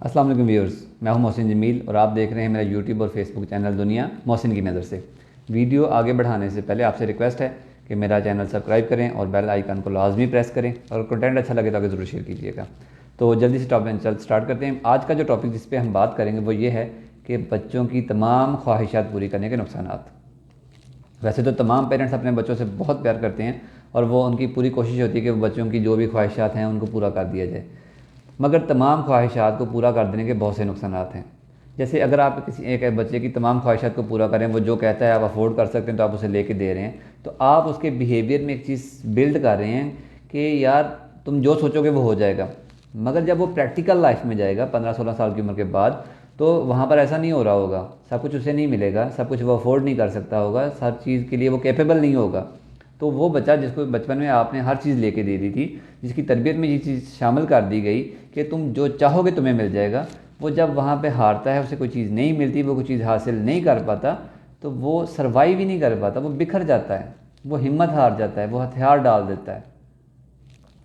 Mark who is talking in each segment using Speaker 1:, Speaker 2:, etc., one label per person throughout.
Speaker 1: अस्सलाम वालेकुम व्यूअर्स, मैं हूं मोहसिन जमील और आप देख रहे हैं मेरा यूट्यूब और फेसबुक चैनल दुनिया मोहसिन की नज़र से। वीडियो आगे बढ़ाने से पहले आपसे रिक्वेस्ट है कि मेरा चैनल सब्सक्राइब करें और बेल आइकन को लाजमी प्रेस करें और कंटेंट अच्छा लगे तो आगे ज़रूर शेयर कीजिएगा। तो जल्दी से टॉपिक स्टार्ट करते हैं। आज का जो टॉपिक जिस पर हम बात करेंगे वो ये है कि बच्चों की तमाम ख्वाहिशात पूरी करने के नुकसानात। वैसे तो तमाम पेरेंट्स अपने बच्चों से बहुत प्यार करते हैं और वो उनकी पूरी कोशिश होती है कि बच्चों की जो भी ख्वाहिशात हैं उनको पूरा कर दिया जाए, मगर तमाम ख्वाहिशात को पूरा कर देने के बहुत से नुकसानात हैं। जैसे अगर आप किसी एक बच्चे की तमाम ख्वाहिशात को पूरा करें, वो जो कहता है आप अफोर्ड कर सकते हैं तो आप उसे लेके दे रहे हैं, तो आप उसके बिहेवियर में एक चीज़ बिल्ड कर रहे हैं कि यार तुम जो सोचोगे वो हो जाएगा। मगर जब वो प्रैक्टिकल लाइफ में जाएगा 15-16 साल की उम्र के बाद, तो वहाँ पर ऐसा नहीं हो रहा होगा, सब कुछ उसे नहीं मिलेगा, सब कुछ वो अफोर्ड नहीं कर सकता होगा, हर चीज़ के लिए वो कैपेबल नहीं होगा। तो वो बच्चा जिसको बचपन में आपने हर चीज़ लेके दे दी थी, जिसकी तरबियत में ये चीज़ शामिल कर दी गई कि तुम जो चाहोगे तुम्हें मिल जाएगा, वो जब वहाँ पे हारता है, उसे कोई चीज़ नहीं मिलती, वो कोई चीज़ हासिल नहीं कर पाता, तो वो सर्वाइव ही नहीं कर पाता, वो बिखर जाता है, वो हिम्मत हार जाता है, वो हथियार डाल देता है।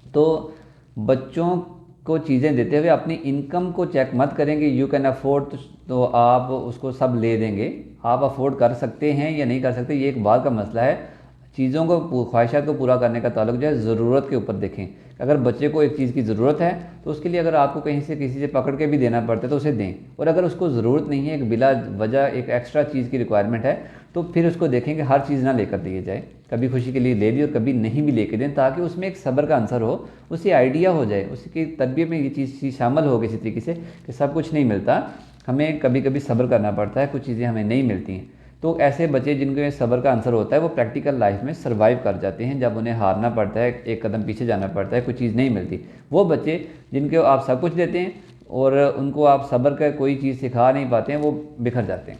Speaker 1: तो बच्चों को चीज़ें देते हुए अपनी इनकम को चेक मत करेंगे। यू कैन अफोर्ड तो आप उसको सब ले देंगे, आप अफोर्ड कर सकते हैं या नहीं कर सकते ये एक बात का मसला है। चीज़ों को, ख्वाहिशात को पूरा करने का ताल्लुक जो है ज़रूरत के ऊपर देखें। अगर बच्चे को एक चीज़ की ज़रूरत है तो उसके लिए अगर आपको कहीं से किसी से पकड़ के भी देना पड़ता है तो उसे दें, और अगर उसको ज़रूरत नहीं है, एक बिला वजह एक एक्स्ट्रा चीज़ की रिक्वायरमेंट है, तो फिर उसको देखें कि हर चीज़ ना लेकर दिए जाए, कभी खुशी के लिए ले दी और कभी नहीं भी लेके दें, ताकि उसमें एक सब्र का आंसर हो, उसे आइडिया हो जाए, उसकी तरबियत में ये चीज़ शामिल हो किसी तरीके से कि सब कुछ नहीं मिलता, हमें कभी कभी सब्र करना पड़ता है, कुछ चीज़ें हमें नहीं मिलती हैं। तो ऐसे बच्चे जिनके सब्र का आंसर होता है वो प्रैक्टिकल लाइफ में सर्वाइव कर जाते हैं। जब उन्हें हारना पड़ता है, एक कदम पीछे जाना पड़ता है, कोई चीज़ नहीं मिलती, वो बच्चे जिनको आप सब कुछ देते हैं और उनको आप सब्र का कोई चीज़ सिखा नहीं पाते हैं, वो बिखर जाते हैं।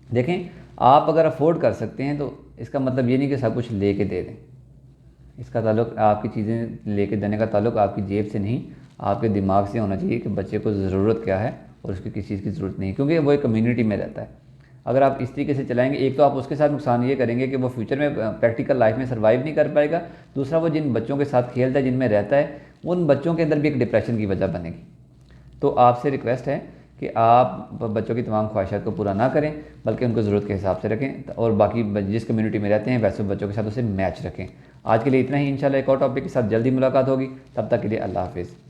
Speaker 1: देखें, आप अगर अफोर्ड कर सकते हैं तो इसका मतलब ये नहीं कि सब कुछ लेके दे दें। इसका ताल्लुक, आपकी चीज़ें लेके देने का ताल्लुक आपकी जेब से नहीं, आपके दिमाग से होना चाहिए कि बच्चे को ज़रूरत क्या है और उसकी किस चीज़ की ज़रूरत नहीं, क्योंकि वो एक कम्युनिटी में रहता है। अगर आप इस तरीके से चलाएंगे, एक तो आप उसके साथ नुकसान ये करेंगे कि वो फ्यूचर में प्रैक्टिकल लाइफ में सर्वाइव नहीं कर पाएगा, दूसरा वो जिन बच्चों के साथ खेलता है, जिनमें रहता है, उन बच्चों के अंदर भी एक डिप्रेशन की वजह बनेगी। तो आपसे रिक्वेस्ट है कि आप बच्चों की तमाम ख्वाहिशात को पूरा ना करें, बल्कि उनको ज़रूरत के हिसाब से रखें और बाकी जिस कम्युनिटी में रहते हैं वैसे बच्चों के साथ उसे मैच रखें। आज के लिए इतना ही, इंशाल्लाह एक और टॉपिक के साथ जल्दी मुलाकात होगी। तब तक के लिए अल्लाह हाफिज़।